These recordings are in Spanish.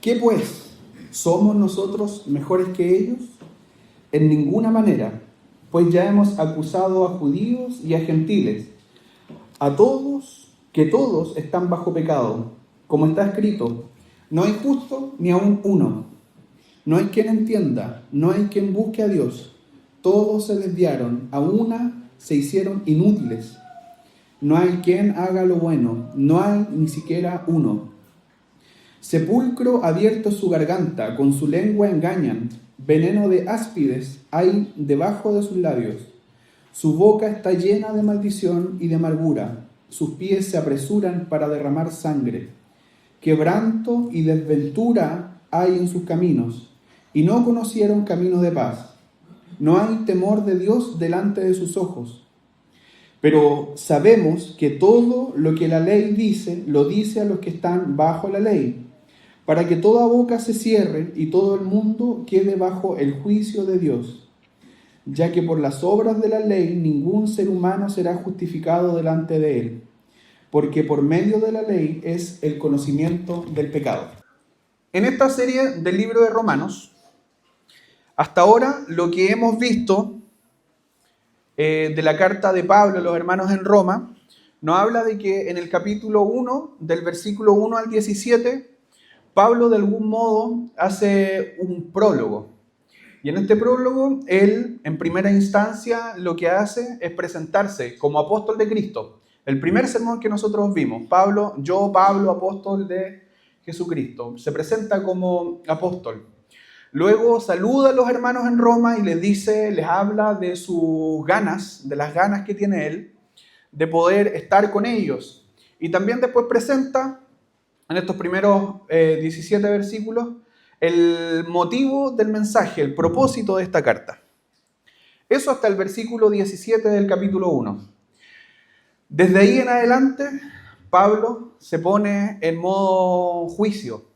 ¿Qué pues? ¿Somos nosotros mejores que ellos? En ninguna manera, pues ya hemos acusado a judíos y a gentiles, a todos, que todos están bajo pecado, como está escrito, no hay justo ni aun uno, no hay quien entienda, no hay quien busque a Dios, todos se desviaron, a una se hicieron inútiles, no hay quien haga lo bueno, no hay ni siquiera uno. Sepulcro abierto su garganta, con su lengua engañan, veneno de áspides hay debajo de sus labios. Su boca está llena de maldición y de amargura, sus pies se apresuran para derramar sangre. Quebranto y desventura hay en sus caminos, y no conocieron camino de paz. No hay temor de Dios delante de sus ojos. Pero sabemos que todo lo que la ley dice, lo dice a los que están bajo la ley, para que toda boca se cierre y todo el mundo quede bajo el juicio de Dios, ya que por las obras de la ley ningún ser humano será justificado delante de él, porque por medio de la ley es el conocimiento del pecado. En esta serie del libro de Romanos, hasta ahora lo que hemos visto de la carta de Pablo a los hermanos en Roma, nos habla de que en el capítulo 1, del versículo 1 al 17, Pablo de algún modo hace un prólogo. Y en este prólogo, él, en primera instancia, lo que hace es presentarse como apóstol de Cristo. El primer sermón que nosotros vimos, Pablo, apóstol de Jesucristo, se presenta como apóstol. Luego saluda a los hermanos en Roma y les habla de sus ganas, de las ganas que tiene él, de poder estar con ellos. Y también después presenta, en estos primeros 17 versículos, el motivo del mensaje, el propósito de esta carta. Eso hasta el versículo 17 del capítulo 1. Desde ahí en adelante, Pablo se pone en modo juicio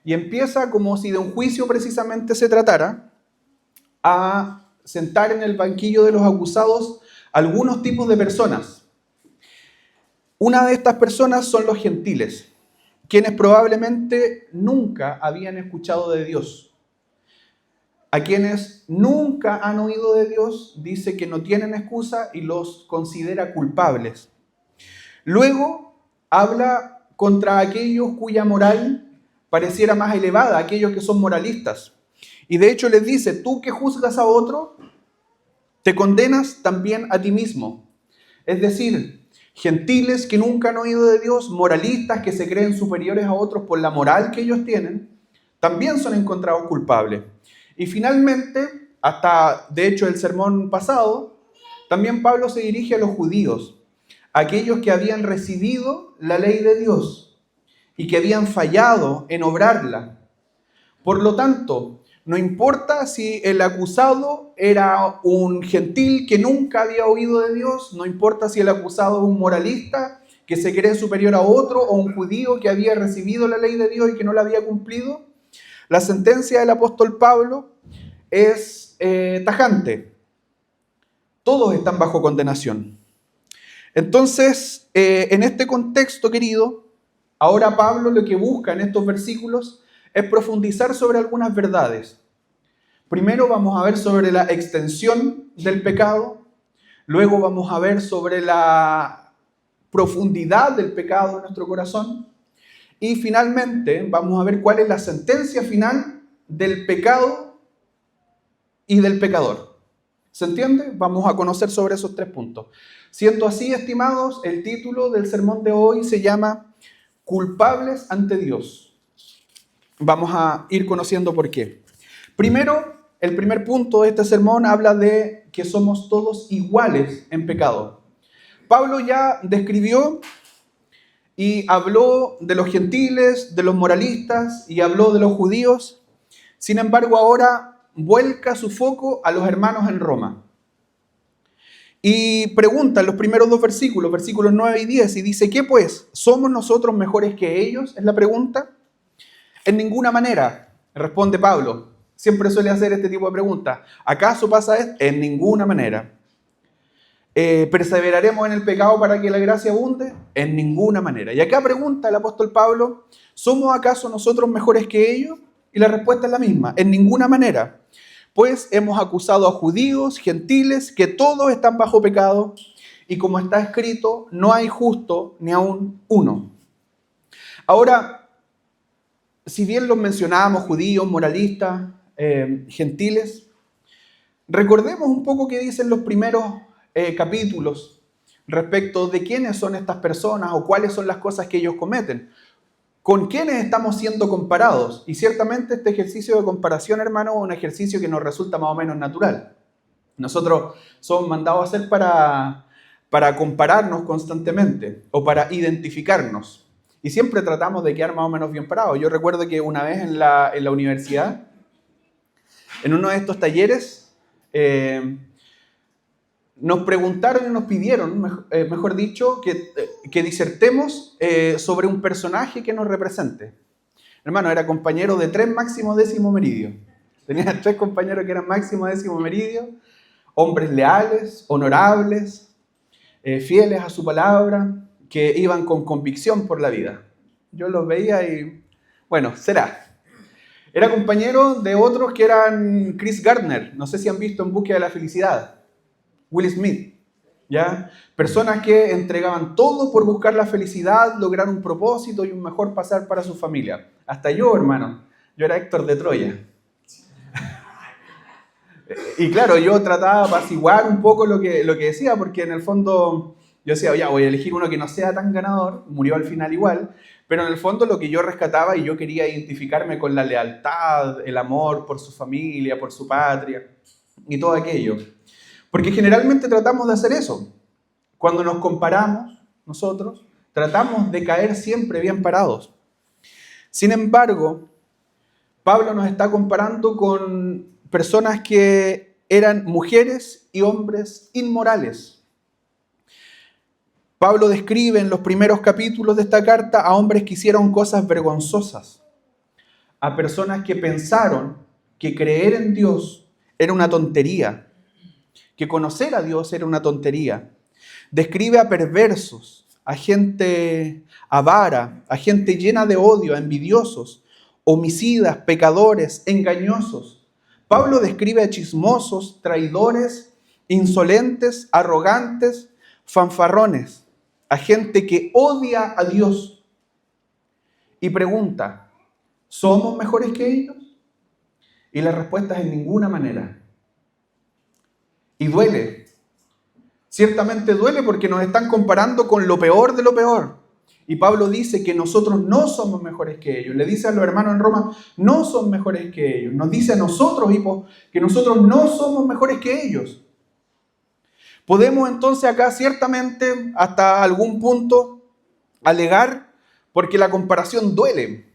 y empieza, como si de un juicio precisamente se tratara, a sentar en el banquillo de los acusados algunos tipos de personas. Una de estas personas son los gentiles, quienes probablemente nunca habían escuchado de Dios. A quienes nunca han oído de Dios, dice que no tienen excusa y los considera culpables. Luego habla contra aquellos cuya moral pareciera más elevada, aquellos que son moralistas. Y de hecho les dice, tú que juzgas a otro, te condenas también a ti mismo. Es decir, gentiles que nunca han oído de Dios, moralistas que se creen superiores a otros por la moral que ellos tienen, también son encontrados culpables. Y finalmente, hasta de hecho el sermón pasado, también Pablo se dirige a los judíos, aquellos que habían recibido la ley de Dios y que habían fallado en obrarla. Por lo tanto, no importa si el acusado era un gentil que nunca había oído de Dios, no importa si el acusado es un moralista que se cree superior a otro o un judío que había recibido la ley de Dios y que no la había cumplido, la sentencia del apóstol Pablo es tajante. Todos están bajo condenación. Entonces, en este contexto, querido, ahora Pablo lo que busca en estos versículos es profundizar sobre algunas verdades. Primero vamos a ver sobre la extensión del pecado, luego vamos a ver sobre la profundidad del pecado en nuestro corazón y finalmente vamos a ver cuál es la sentencia final del pecado y del pecador. ¿Se entiende? Vamos a conocer sobre esos 3 puntos. Siendo así, estimados, el título del sermón de hoy se llama Culpables ante Dios. Vamos a ir conociendo por qué. Primero, el primer punto de este sermón habla de que somos todos iguales en pecado. Pablo ya describió y habló de los gentiles, de los moralistas y habló de los judíos. Sin embargo, ahora vuelca su foco a los hermanos en Roma. Y pregunta en los primeros 2 versículos, versículos 9 y 10, y dice, ¿qué pues? ¿Somos nosotros mejores que ellos? Es la pregunta. En ninguna manera, responde Pablo. Siempre suele hacer este tipo de preguntas. ¿Acaso pasa esto? En ninguna manera. ¿Perseveraremos en el pecado para que la gracia abunde? En ninguna manera. Y acá pregunta el apóstol Pablo, ¿somos acaso nosotros mejores que ellos? Y la respuesta es la misma, en ninguna manera. Pues hemos acusado a judíos, gentiles, que todos están bajo pecado, y como está escrito, no hay justo ni aun uno. Ahora, si bien los mencionábamos, judíos, moralistas, gentiles, recordemos un poco qué dicen los primeros capítulos respecto de quiénes son estas personas o cuáles son las cosas que ellos cometen. ¿Con quiénes estamos siendo comparados? Y ciertamente este ejercicio de comparación, hermano, es un ejercicio que nos resulta más o menos natural. Nosotros somos mandados a hacer para compararnos constantemente o para identificarnos. Y siempre tratamos de quedar más o menos bien parados. Yo recuerdo que una vez en la universidad, en uno de estos talleres, nos preguntaron y nos pidieron, mejor dicho, que disertemos sobre un personaje que nos represente. Hermano, era compañero de 3 máximo décimo meridio. Tenía 3 compañeros que eran máximo décimo meridio, hombres leales, honorables, fieles a su palabra, que iban con convicción por la vida. Yo los veía y, bueno, será. Era compañero de otros que eran Chris Gardner, no sé si han visto En búsqueda de la felicidad, Will Smith, ¿ya? Personas que entregaban todo por buscar la felicidad, lograr un propósito y un mejor pasar para su familia. Hasta yo, hermano, yo era Héctor de Troya. Y claro, yo trataba de apaciguar un poco lo que decía, porque en el fondo yo decía, ya voy a elegir uno que no sea tan ganador, murió al final igual, pero en el fondo lo que yo rescataba y yo quería identificarme con la lealtad, el amor por su familia, por su patria y todo aquello. Porque generalmente tratamos de hacer eso. Cuando nos comparamos, nosotros tratamos de caer siempre bien parados. Sin embargo, Pablo nos está comparando con personas que eran mujeres y hombres inmorales. Pablo describe en los primeros capítulos de esta carta a hombres que hicieron cosas vergonzosas, a personas que pensaron que creer en Dios era una tontería, que conocer a Dios era una tontería. Describe a perversos, a gente avara, a gente llena de odio, a envidiosos, homicidas, pecadores, engañosos. Pablo describe a chismosos, traidores, insolentes, arrogantes, fanfarrones, a gente que odia a Dios. Y pregunta, ¿somos mejores que ellos? Y la respuesta es en ninguna manera. Y duele. Ciertamente duele porque nos están comparando con lo peor de lo peor. Y Pablo dice que nosotros no somos mejores que ellos. Le dice a los hermanos en Roma, no son mejores que ellos. Nos dice a nosotros, que nosotros no somos mejores que ellos. Podemos entonces acá ciertamente hasta algún punto alegar, porque la comparación duele.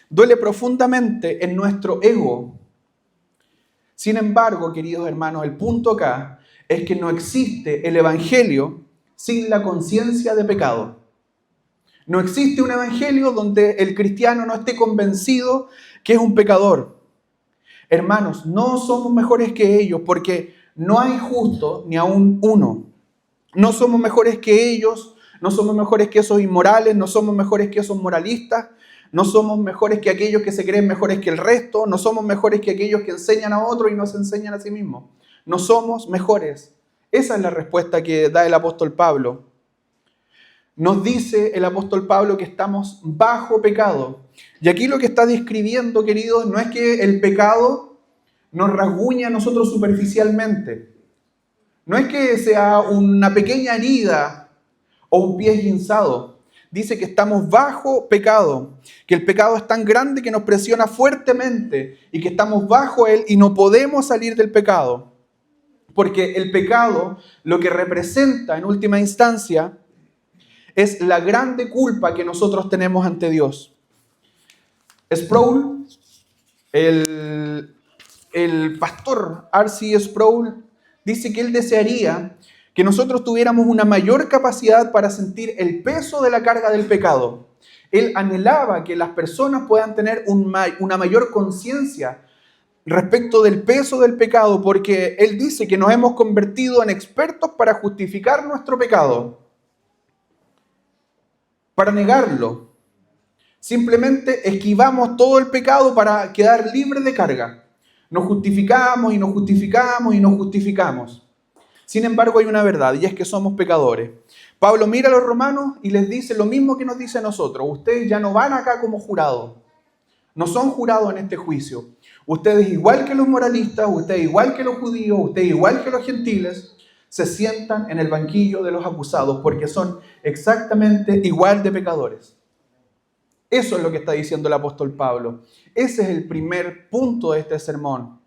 Duele profundamente en nuestro ego. Sin embargo, queridos hermanos, el punto acá es que no existe el evangelio sin la conciencia de pecado. No existe un evangelio donde el cristiano no esté convencido que es un pecador. Hermanos, no somos mejores que ellos porque no hay justo ni aún uno. No somos mejores que ellos, no somos mejores que esos inmorales, no somos mejores que esos moralistas, no somos mejores que aquellos que se creen mejores que el resto, no somos mejores que aquellos que enseñan a otros y no se enseñan a sí mismos. No somos mejores. Esa es la respuesta que da el apóstol Pablo. Nos dice el apóstol Pablo que estamos bajo pecado. Y aquí lo que está describiendo, queridos, no es que el pecado nos rasguñe a nosotros superficialmente. No es que sea una pequeña herida o un pie esguinzado. Dice que estamos bajo pecado, que el pecado es tan grande que nos presiona fuertemente y que estamos bajo él y no podemos salir del pecado. Porque el pecado lo que representa en última instancia es la grande culpa que nosotros tenemos ante Dios. Sproul, el pastor R.C. Sproul, dice que él desearía que nosotros tuviéramos una mayor capacidad para sentir el peso de la carga del pecado. Él anhelaba que las personas puedan tener una mayor conciencia respecto del peso del pecado, porque él dice que nos hemos convertido en expertos para justificar nuestro pecado, para negarlo. Simplemente esquivamos todo el pecado para quedar libres de carga. Nos justificamos y nos justificamos y nos justificamos. Sin embargo, hay una verdad, y es que somos pecadores. Pablo mira a los romanos y les dice lo mismo que nos dice a nosotros. Ustedes ya no van acá como jurados. No son jurados en este juicio. Ustedes, igual que los moralistas, ustedes igual que los judíos, ustedes igual que los gentiles, se sientan en el banquillo de los acusados porque son exactamente igual de pecadores. Eso es lo que está diciendo el apóstol Pablo. Ese es el primer punto de este sermón,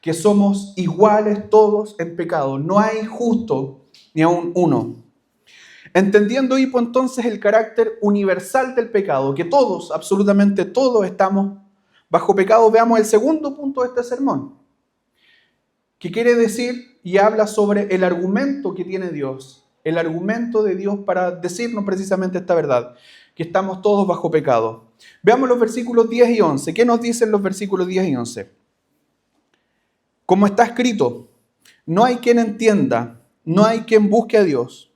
que somos iguales todos en pecado. No hay justo ni aun uno. Entendiendo Hippo entonces el carácter universal del pecado, que todos, absolutamente todos estamos bajo pecado, veamos el segundo punto de este sermón, que quiere decir y habla sobre el argumento que tiene Dios, el argumento de Dios para decirnos precisamente esta verdad, que estamos todos bajo pecado. Veamos los versículos 10 y 11. ¿Qué nos dicen los versículos 10 y 11? Como está escrito, no hay quien entienda, no hay quien busque a Dios.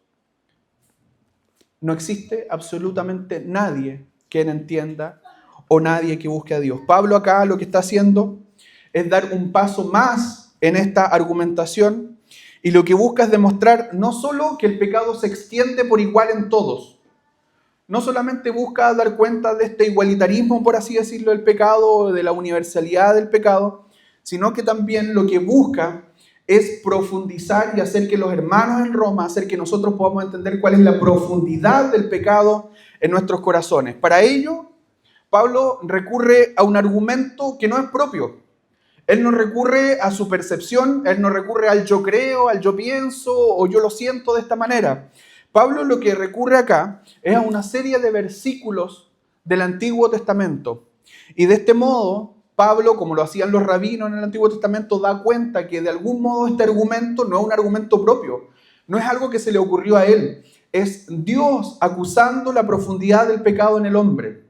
No existe absolutamente nadie quien entienda o nadie que busque a Dios. Pablo acá lo que está haciendo es dar un paso más en esta argumentación y lo que busca es demostrar no solo que el pecado se extiende por igual en todos, no solamente busca dar cuenta de este igualitarismo, por así decirlo, del pecado, de la universalidad del pecado, sino que también lo que busca es profundizar y hacer que los hermanos en Roma, hacer que nosotros podamos entender cuál es la profundidad del pecado en nuestros corazones. Para ello, Pablo recurre a un argumento que no es propio. Él no recurre a su percepción, él no recurre al yo creo, al yo pienso o yo lo siento de esta manera. Pablo lo que recurre acá es a una serie de versículos del Antiguo Testamento. Y de este modo, Pablo, como lo hacían los rabinos en el Antiguo Testamento, da cuenta que de algún modo este argumento no es un argumento propio, no es algo que se le ocurrió a él, es Dios acusando la profundidad del pecado en el hombre.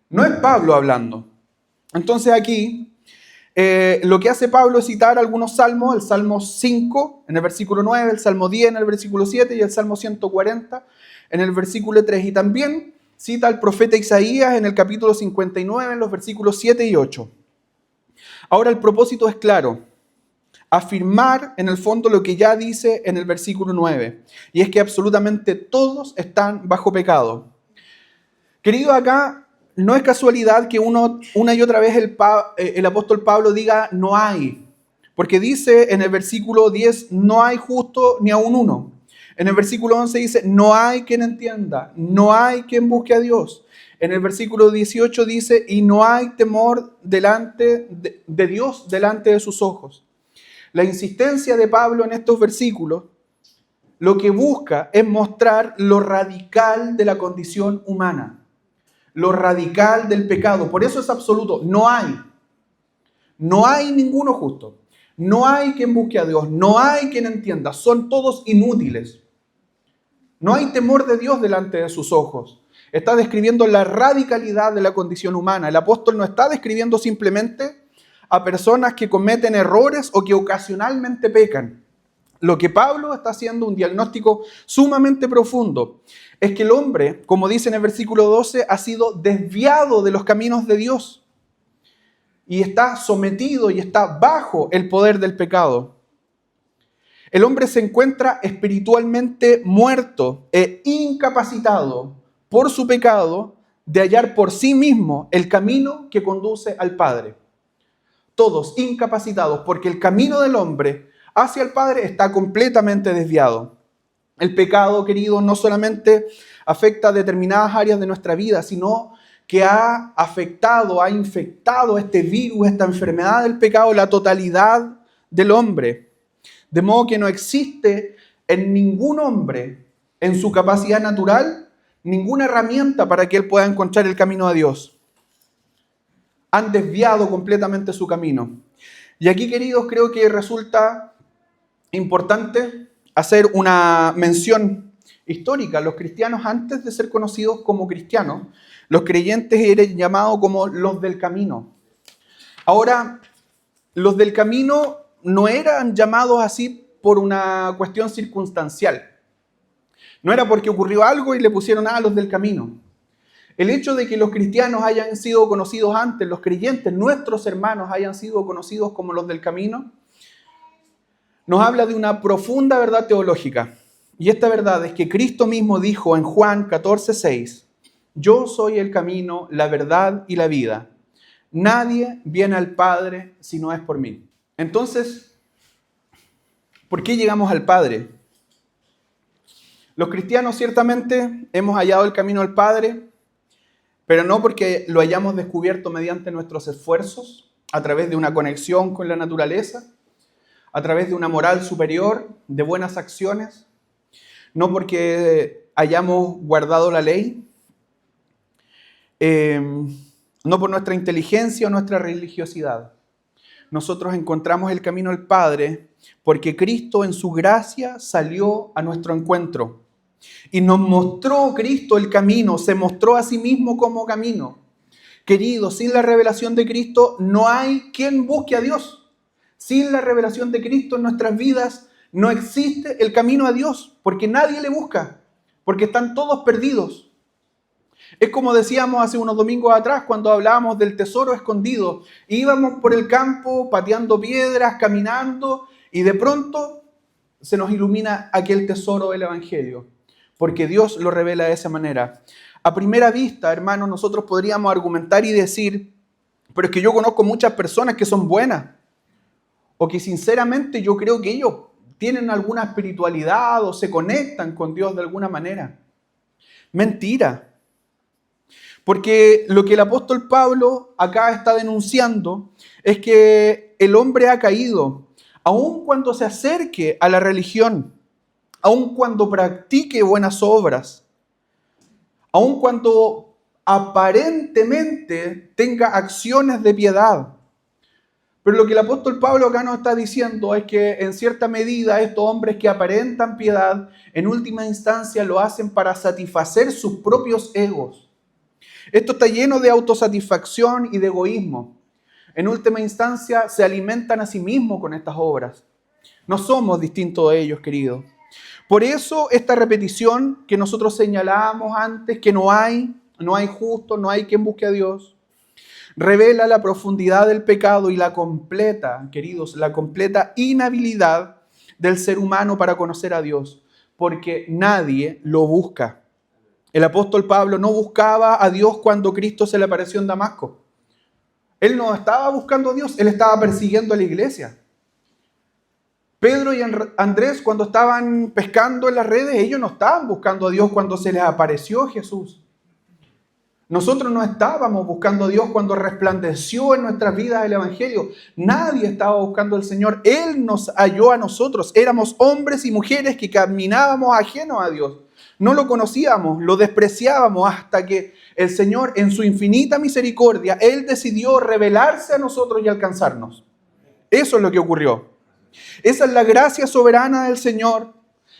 No es Pablo hablando. Entonces aquí, lo que hace Pablo es citar algunos salmos, el Salmo 5 en el versículo 9, el Salmo 10 en el versículo 7 y el Salmo 140 en el versículo 3. Y también cita al profeta Isaías en el capítulo 59, en los versículos 7 y 8. Ahora el propósito es claro, afirmar en el fondo lo que ya dice en el versículo 9, y es que absolutamente todos están bajo pecado. Querido, acá no es casualidad que una y otra vez el apóstol Pablo diga no hay, porque dice en el versículo 10, no hay justo ni aun uno. En el versículo 11 dice, no hay quien entienda, no hay quien busque a Dios. En el versículo 18 dice, y no hay temor delante de Dios delante de sus ojos. La insistencia de Pablo en estos versículos lo que busca es mostrar lo radical de la condición humana, lo radical del pecado. Por eso es absoluto, no hay ninguno justo, no hay quien busque a Dios, no hay quien entienda, son todos inútiles. No hay temor de Dios delante de sus ojos. Está describiendo la radicalidad de la condición humana. El apóstol no está describiendo simplemente a personas que cometen errores o que ocasionalmente pecan. Lo que Pablo está haciendo, un diagnóstico sumamente profundo, es que el hombre, como dice en el versículo 12, ha sido desviado de los caminos de Dios y está sometido y está bajo el poder del pecado. El hombre se encuentra espiritualmente muerto e incapacitado por su pecado de hallar por sí mismo el camino que conduce al Padre. Todos incapacitados porque el camino del hombre hacia el Padre está completamente desviado. El pecado, querido, no solamente afecta determinadas áreas de nuestra vida, sino que ha afectado, ha infectado este virus, esta enfermedad del pecado, la totalidad del hombre. De modo que no existe en ningún hombre, en su capacidad natural, ninguna herramienta para que él pueda encontrar el camino a Dios. Han desviado completamente su camino. Y aquí, queridos, creo que resulta importante hacer una mención histórica. Los cristianos, antes de ser conocidos como cristianos, los creyentes eran llamados como los del camino. Ahora, Los del camino no eran llamados así por una cuestión circunstancial. No era porque ocurrió algo y le pusieron a los del camino. El hecho de que los cristianos hayan sido conocidos antes, los creyentes, nuestros hermanos hayan sido conocidos como los del camino, nos habla de una profunda verdad teológica. Y esta verdad es que Cristo mismo dijo en Juan 14:6, yo soy el camino, la verdad y la vida. Nadie viene al Padre si no es por mí. Entonces, ¿por qué llegamos al Padre? Los cristianos ciertamente hemos hallado el camino al Padre, pero no porque lo hayamos descubierto mediante nuestros esfuerzos, a través de una conexión con la naturaleza, a través de una moral superior, de buenas acciones, no porque hayamos guardado la ley, no por nuestra inteligencia o nuestra religiosidad. Nosotros encontramos el camino al Padre porque Cristo en su gracia salió a nuestro encuentro y nos mostró Cristo el camino, se mostró a sí mismo como camino. Queridos, sin la revelación de Cristo no hay quien busque a Dios. Sin la revelación de Cristo en nuestras vidas no existe el camino a Dios, porque nadie le busca, porque están todos perdidos. Es como decíamos hace unos domingos atrás cuando hablábamos del tesoro escondido. Íbamos por el campo pateando piedras, caminando, y de pronto se nos ilumina aquel tesoro del Evangelio, porque Dios lo revela de esa manera. A primera vista, hermanos, nosotros podríamos argumentar y decir, pero es que yo conozco muchas personas que son buenas, o que sinceramente yo creo que ellos tienen alguna espiritualidad o se conectan con Dios de alguna manera. Mentira. Porque lo que el apóstol Pablo acá está denunciando es que el hombre ha caído, aun cuando se acerque a la religión, aun cuando practique buenas obras, aun cuando aparentemente tenga acciones de piedad. Pero lo que el apóstol Pablo acá nos está diciendo es que en cierta medida estos hombres que aparentan piedad, en última instancia lo hacen para satisfacer sus propios egos. Esto está lleno de autosatisfacción y de egoísmo. En última instancia se alimentan a sí mismos con estas obras. No somos distintos de ellos, queridos. Por eso esta repetición que nosotros señalábamos antes, que no hay justo, no hay quien busque a Dios, revela la profundidad del pecado y la completa, queridos, la completa inhabilidad del ser humano para conocer a Dios, porque nadie lo busca. El apóstol Pablo no buscaba a Dios cuando Cristo se le apareció en Damasco. Él no estaba buscando a Dios, él estaba persiguiendo a la iglesia. Pedro y Andrés, cuando estaban pescando en las redes, ellos no estaban buscando a Dios cuando se les apareció Jesús. Nosotros no estábamos buscando a Dios cuando resplandeció en nuestras vidas el Evangelio. Nadie estaba buscando al Señor. Él nos halló a nosotros. Éramos hombres y mujeres que caminábamos ajenos a Dios. No lo conocíamos, lo despreciábamos hasta que el Señor, en su infinita misericordia, Él decidió revelarse a nosotros y alcanzarnos. Eso es lo que ocurrió. Esa es la gracia soberana del Señor.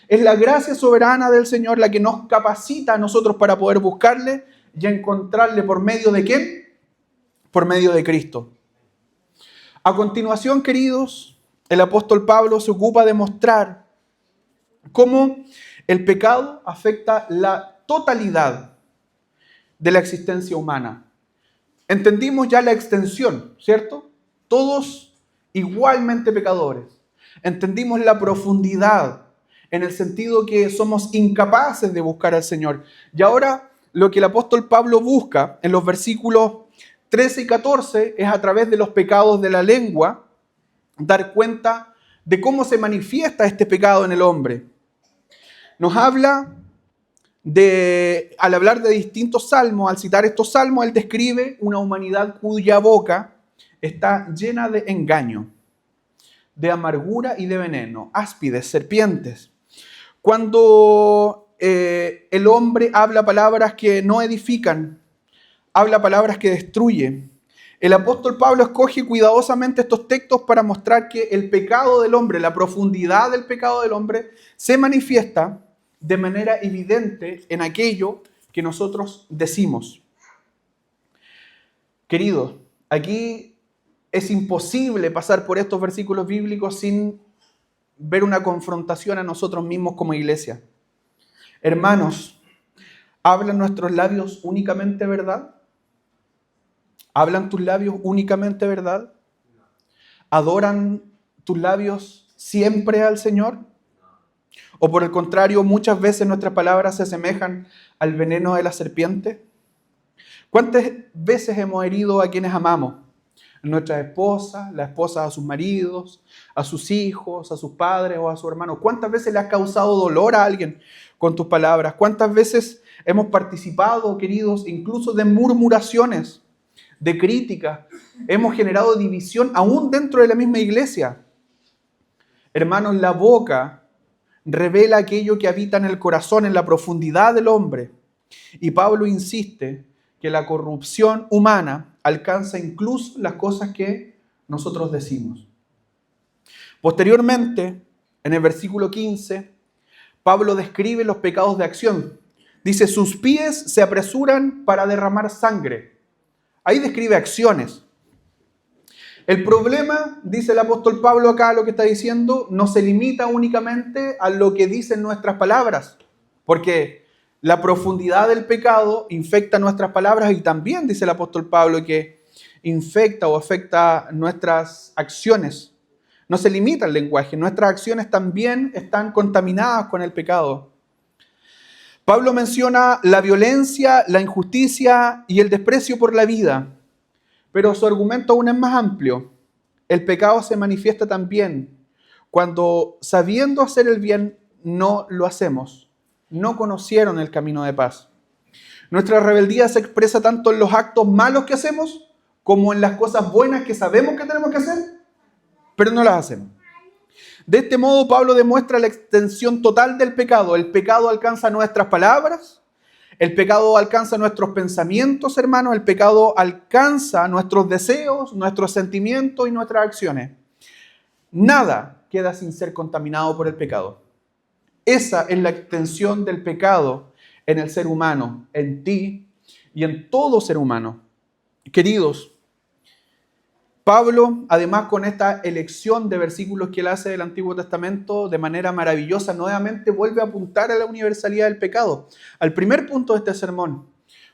Es la gracia soberana del Señor la que nos capacita a nosotros para poder buscarle y encontrarle por medio de ¿quién? Por medio de Cristo. A continuación, queridos, el apóstol Pablo se ocupa de mostrar cómo el pecado afecta la totalidad de la existencia humana. Entendimos ya la extensión, ¿cierto? Todos igualmente pecadores. Entendimos la profundidad en el sentido que somos incapaces de buscar al Señor. Y ahora lo que el apóstol Pablo busca en los versículos 13 y 14 es a través de los pecados de la lengua dar cuenta de cómo se manifiesta este pecado en el hombre. Nos habla al hablar de distintos salmos, al citar estos salmos, él describe una humanidad cuya boca está llena de engaño, de amargura y de veneno, áspides, serpientes. Cuando el hombre habla palabras que no edifican, habla palabras que destruyen, el apóstol Pablo escoge cuidadosamente estos textos para mostrar que el pecado del hombre, la profundidad del pecado del hombre, se manifiesta de manera evidente en aquello que nosotros decimos. Queridos, aquí es imposible pasar por estos versículos bíblicos sin ver una confrontación a nosotros mismos como iglesia. Hermanos, ¿hablan nuestros labios únicamente verdad? ¿Hablan tus labios únicamente verdad? ¿Adoran tus labios siempre al Señor? ¿O por el contrario, muchas veces nuestras palabras se asemejan al veneno de la serpiente? ¿Cuántas veces hemos herido a quienes amamos? Nuestras esposas, las esposas a sus maridos, a sus hijos, a sus padres o a sus hermanos. ¿Cuántas veces le has causado dolor a alguien con tus palabras? ¿Cuántas veces hemos participado, queridos, incluso de murmuraciones, de críticas? Hemos generado división aún dentro de la misma iglesia. Hermanos, la boca revela aquello que habita en el corazón, en la profundidad del hombre. Y Pablo insiste que la corrupción humana alcanza incluso las cosas que nosotros decimos. Posteriormente, en el versículo 15, Pablo describe los pecados de acción. Dice, sus pies se apresuran para derramar sangre. Ahí describe acciones. El problema, dice el apóstol Pablo acá, lo que está diciendo, no se limita únicamente a lo que dicen nuestras palabras, porque la profundidad del pecado infecta nuestras palabras y también dice el apóstol Pablo que infecta o afecta nuestras acciones. No se limita al lenguaje, nuestras acciones también están contaminadas con el pecado. Pablo menciona la violencia, la injusticia y el desprecio por la vida, pero su argumento aún es más amplio. El pecado se manifiesta también cuando, sabiendo hacer el bien, no lo hacemos. No conocieron el camino de paz. Nuestra rebeldía se expresa tanto en los actos malos que hacemos como en las cosas buenas que sabemos que tenemos que hacer, pero no las hacemos. De este modo, Pablo demuestra la extensión total del pecado. El pecado alcanza nuestras palabras, el pecado alcanza nuestros pensamientos, hermanos, el pecado alcanza nuestros deseos, nuestros sentimientos y nuestras acciones. Nada queda sin ser contaminado por el pecado. Esa es la extensión del pecado en el ser humano, en ti y en todo ser humano. Queridos, Pablo, además con esta elección de versículos que él hace del Antiguo Testamento de manera maravillosa, nuevamente vuelve a apuntar a la universalidad del pecado, al primer punto de este sermón,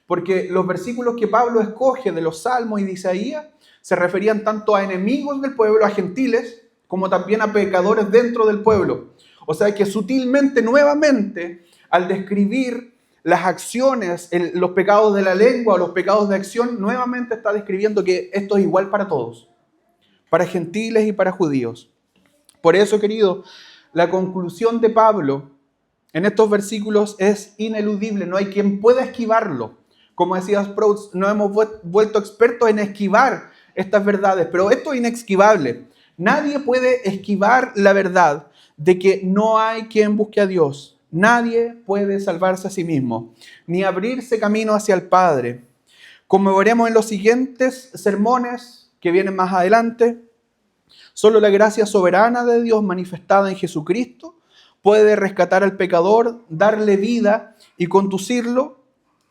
porque los versículos que Pablo escoge de los Salmos y de Isaías se referían tanto a enemigos del pueblo, a gentiles, como también a pecadores dentro del pueblo. O sea que sutilmente, nuevamente, al describir las acciones, los pecados de la lengua o los pecados de acción, nuevamente está describiendo que esto es igual para todos, para gentiles y para judíos. Por eso, querido, la conclusión de Pablo en estos versículos es ineludible, no hay quien pueda esquivarlo. Como decía Sproul, nos hemos vuelto expertos en esquivar estas verdades, pero esto es inesquivable. Nadie puede esquivar la verdad de que no hay quien busque a Dios. Nadie puede salvarse a sí mismo, ni abrirse camino hacia el Padre. Como veremos en los siguientes sermones que vienen más adelante, solo la gracia soberana de Dios manifestada en Jesucristo puede rescatar al pecador, darle vida y conducirlo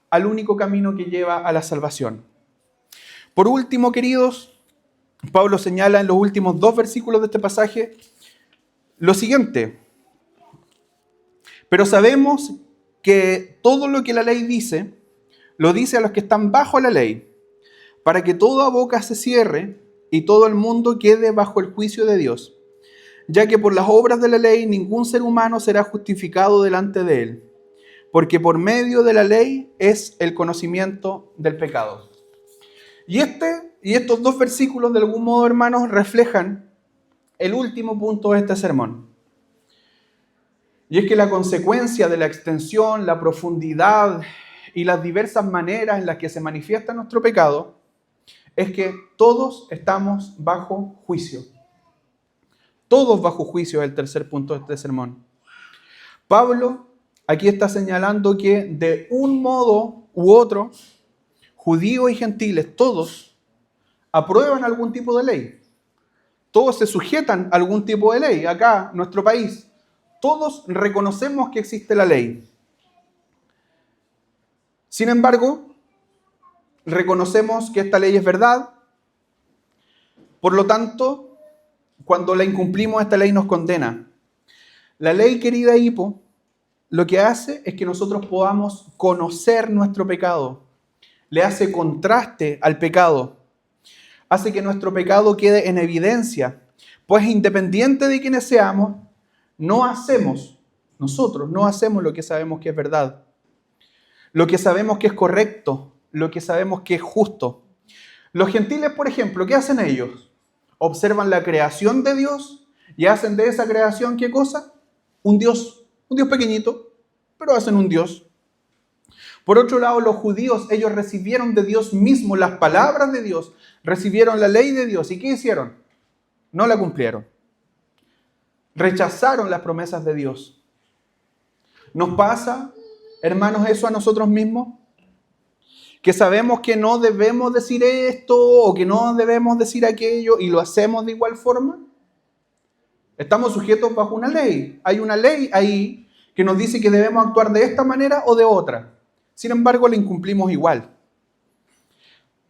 al único camino que lleva a la salvación. Por último, queridos, Pablo señala en los últimos 2 versículos de este pasaje lo siguiente: pero sabemos que todo lo que la ley dice, lo dice a los que están bajo la ley, para que toda boca se cierre y todo el mundo quede bajo el juicio de Dios, ya que por las obras de la ley ningún ser humano será justificado delante de él, porque por medio de la ley es el conocimiento del pecado. Y estos 2 versículos, de algún modo, hermanos, reflejan el último punto de este sermón. Y es que la consecuencia de la extensión, la profundidad y las diversas maneras en las que se manifiesta nuestro pecado es que todos estamos bajo juicio. Todos bajo juicio es el tercer punto de este sermón. Pablo aquí está señalando que de un modo u otro, judíos y gentiles, todos aprueban algún tipo de ley. Todos se sujetan a algún tipo de ley. Acá, en nuestro país, todos reconocemos que existe la ley. Sin embargo, reconocemos que esta ley es verdad, Por lo tanto, cuando la incumplimos, esta ley nos condena. La ley, querida Hipo, lo que hace es que nosotros podamos conocer nuestro pecado. Le hace contraste al pecado. Hace que nuestro pecado quede en evidencia. Pues independiente de quienes seamos, nosotros no hacemos lo que sabemos que es verdad. Lo que sabemos que es correcto, lo que sabemos que es justo. Los gentiles, por ejemplo, ¿qué hacen ellos? Observan la creación de Dios y hacen de esa creación, ¿qué cosa? Un Dios pequeñito, pero hacen un Dios. Por otro lado, los judíos, ellos recibieron de Dios mismo las palabras de Dios, recibieron la ley de Dios. ¿Y qué hicieron? No la cumplieron. Rechazaron las promesas de Dios. ¿Nos pasa, hermanos, eso a nosotros mismos? Que sabemos que no debemos decir esto o que no debemos decir aquello y lo hacemos de igual forma. Estamos sujetos bajo una ley. Hay una ley ahí que nos dice que debemos actuar de esta manera o de otra. Sin embargo, la incumplimos igual.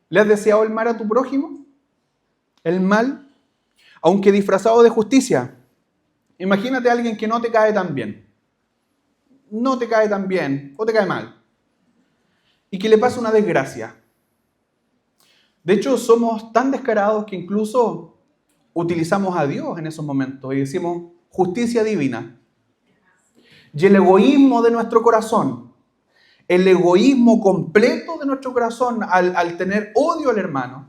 ¿Le has deseado el mal a tu prójimo? ¿El mal? Aunque disfrazado de justicia. Imagínate a alguien que no te cae tan bien. No te cae tan bien o te cae mal. Y que le pasa una desgracia. De hecho, somos tan descarados que incluso utilizamos a Dios en esos momentos y decimos justicia divina. Y el egoísmo de nuestro corazón, el egoísmo completo de nuestro corazón al tener odio al hermano,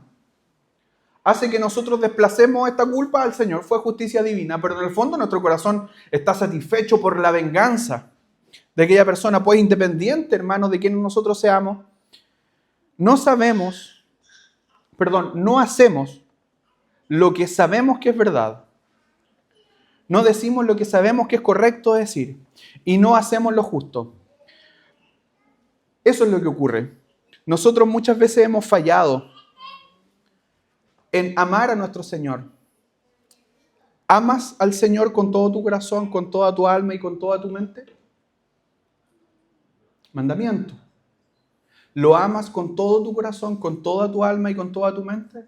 hace que nosotros desplacemos esta culpa al Señor. Fue justicia divina, pero en el fondo nuestro corazón está satisfecho por la venganza de aquella persona. Pues independiente, hermano, de quién nosotros seamos, no hacemos lo que sabemos que es verdad. No decimos lo que sabemos que es correcto decir. Y no hacemos lo justo. Eso es lo que ocurre. Nosotros muchas veces hemos fallado en amar a nuestro Señor. ¿Amas al Señor con todo tu corazón, con toda tu alma y con toda tu mente? Mandamiento. ¿Lo amas con todo tu corazón, con toda tu alma y con toda tu mente?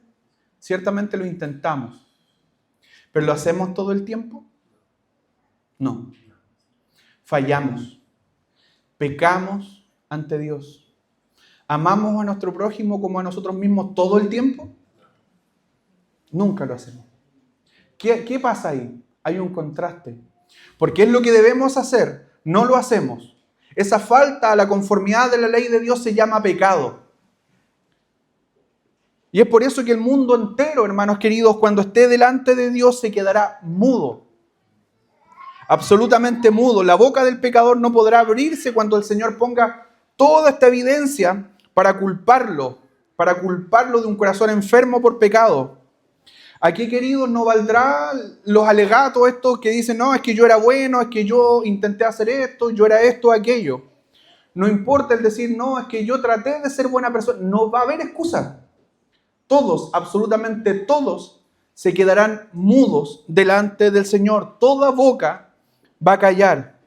Ciertamente lo intentamos. ¿Pero lo hacemos todo el tiempo? No. Fallamos. Pecamos ante Dios. ¿Amamos a nuestro prójimo como a nosotros mismos todo el tiempo? Nunca lo hacemos. ¿Qué pasa ahí? Hay un contraste. Porque es lo que debemos hacer, no lo hacemos. Esa falta a la conformidad de la ley de Dios se llama pecado. Y es por eso que el mundo entero, hermanos queridos, cuando esté delante de Dios se quedará mudo. Absolutamente mudo. La boca del pecador no podrá abrirse cuando el Señor ponga toda esta evidencia para culparlo de un corazón enfermo por pecado. Aquí, queridos, no valdrá los alegatos estos que dicen, no, es que yo era bueno, es que yo intenté hacer esto, yo era esto, aquello. No importa el decir, no, es que yo traté de ser buena persona. No va a haber excusa. Todos, absolutamente todos, se quedarán mudos delante del Señor. Toda boca va a callar.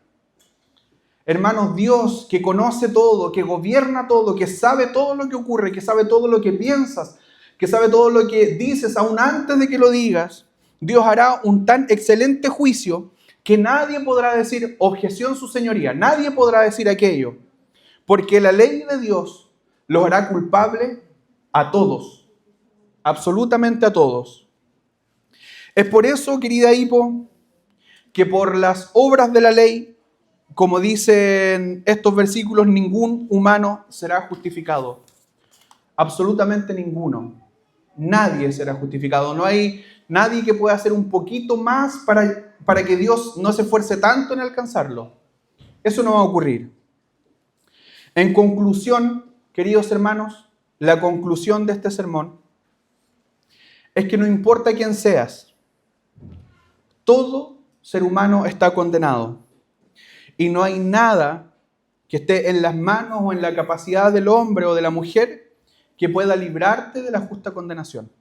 Hermanos, Dios que conoce todo, que gobierna todo, que sabe todo lo que ocurre, que sabe todo lo que piensas, que sabe todo lo que dices aún antes de que lo digas, Dios hará un tan excelente juicio que nadie podrá decir objeción su señoría, nadie podrá decir aquello, porque la ley de Dios los hará culpable a todos, absolutamente a todos. Es por eso, querida Hipo, que por las obras de la ley, como dicen estos versículos, ningún humano será justificado. Absolutamente ninguno. Nadie será justificado. No hay nadie que pueda hacer un poquito más para que Dios no se esfuerce tanto en alcanzarlo. Eso no va a ocurrir. En conclusión, queridos hermanos, la conclusión de este sermón es que no importa quién seas, todo ser humano está condenado. Y no hay nada que esté en las manos o en la capacidad del hombre o de la mujer que pueda librarte de la justa condenación.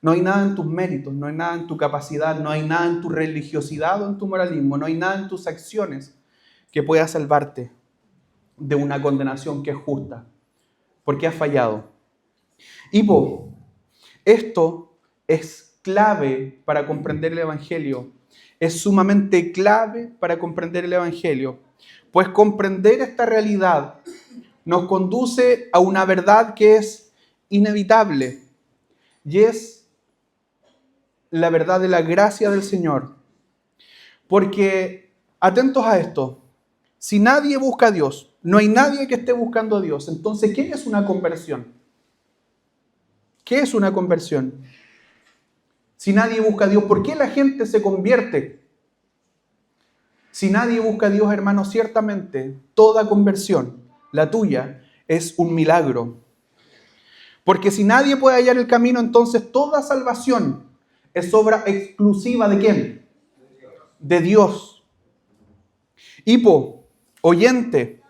No hay nada en tus méritos, no hay nada en tu capacidad, no hay nada en tu religiosidad o en tu moralismo, no hay nada en tus acciones que pueda salvarte de una condenación que es justa, porque has fallado. Hipo, esto es clave para comprender el Evangelio. Es sumamente clave para comprender el Evangelio. Pues comprender esta realidad nos conduce a una verdad que es inevitable y es la verdad de la gracia del Señor. Porque, atentos a esto, si nadie busca a Dios, no hay nadie que esté buscando a Dios, entonces, ¿qué es una conversión? ¿Qué es una conversión? Si nadie busca a Dios, ¿por qué la gente se convierte? Si nadie busca a Dios, hermanos, ciertamente toda conversión, la tuya, es un milagro. Porque si nadie puede hallar el camino, entonces toda salvación es obra exclusiva ¿de quién? De Dios. Hipo, oyente,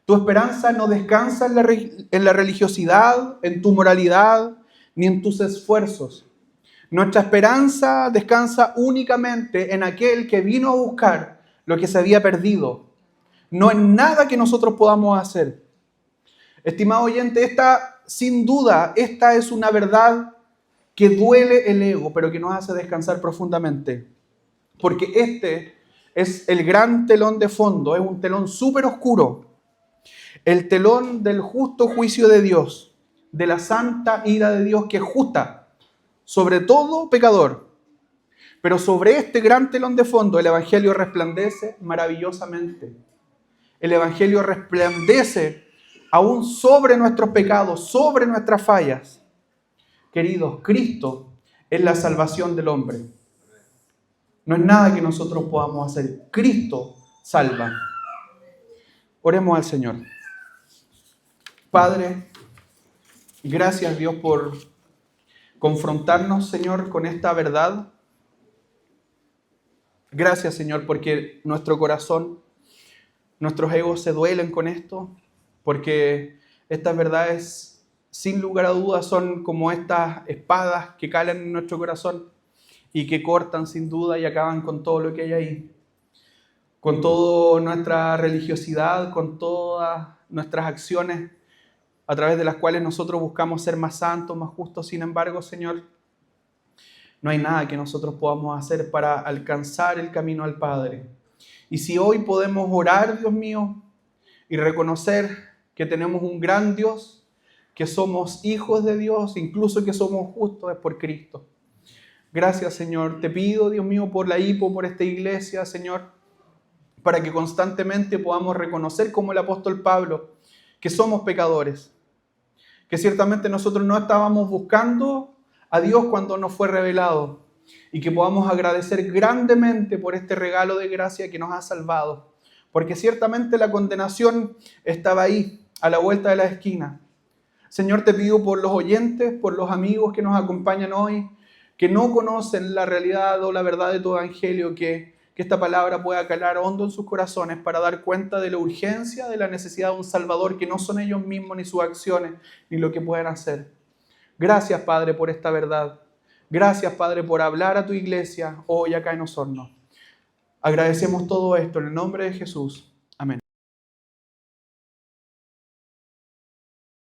tu esperanza no descansa en la religiosidad, en tu moralidad, ni en tus esfuerzos. Nuestra esperanza descansa únicamente en aquel que vino a buscar lo que se había perdido, no en nada que nosotros podamos hacer. Estimado oyente, sin duda, esta es una verdad que duele el ego, pero que nos hace descansar profundamente. Porque este es el gran telón de fondo, es un telón súper oscuro. El telón del justo juicio de Dios, de la santa ira de Dios que es justa sobre todo pecador. Pero sobre este gran telón de fondo el Evangelio resplandece maravillosamente. El Evangelio resplandece aún sobre nuestros pecados, sobre nuestras fallas. Queridos, Cristo es la salvación del hombre. No es nada que nosotros podamos hacer. Cristo salva. Oremos al Señor. Padre, gracias Dios por confrontarnos, Señor, con esta verdad. Gracias, Señor, porque nuestro corazón, nuestros egos se duelen con esto, porque estas verdades, sin lugar a dudas, son como estas espadas que calan en nuestro corazón y que cortan sin duda y acaban con todo lo que hay ahí. Con toda nuestra religiosidad, con todas nuestras acciones a través de las cuales nosotros buscamos ser más santos, más justos. Sin embargo, Señor, no hay nada que nosotros podamos hacer para alcanzar el camino al Padre. Y si hoy podemos orar, Dios mío, y reconocer que tenemos un gran Dios, que somos hijos de Dios, incluso que somos justos, es por Cristo. Gracias, Señor. Te pido, Dios mío, por la HIPO, por esta iglesia, Señor, para que constantemente podamos reconocer como el apóstol Pablo que somos pecadores, que ciertamente nosotros no estábamos buscando a Dios cuando nos fue revelado y que podamos agradecer grandemente por este regalo de gracia que nos ha salvado, porque ciertamente la condenación estaba ahí, a la vuelta de la esquina. Señor, te pido por los oyentes, por los amigos que nos acompañan hoy, que no conocen la realidad o la verdad de tu evangelio, que esta palabra pueda calar hondo en sus corazones para dar cuenta de la urgencia, de la necesidad de un Salvador, que no son ellos mismos, ni sus acciones, ni lo que pueden hacer. Gracias, Padre, por esta verdad. Gracias, Padre, por hablar a tu iglesia hoy acá en Osorno. Agradecemos todo esto en el nombre de Jesús.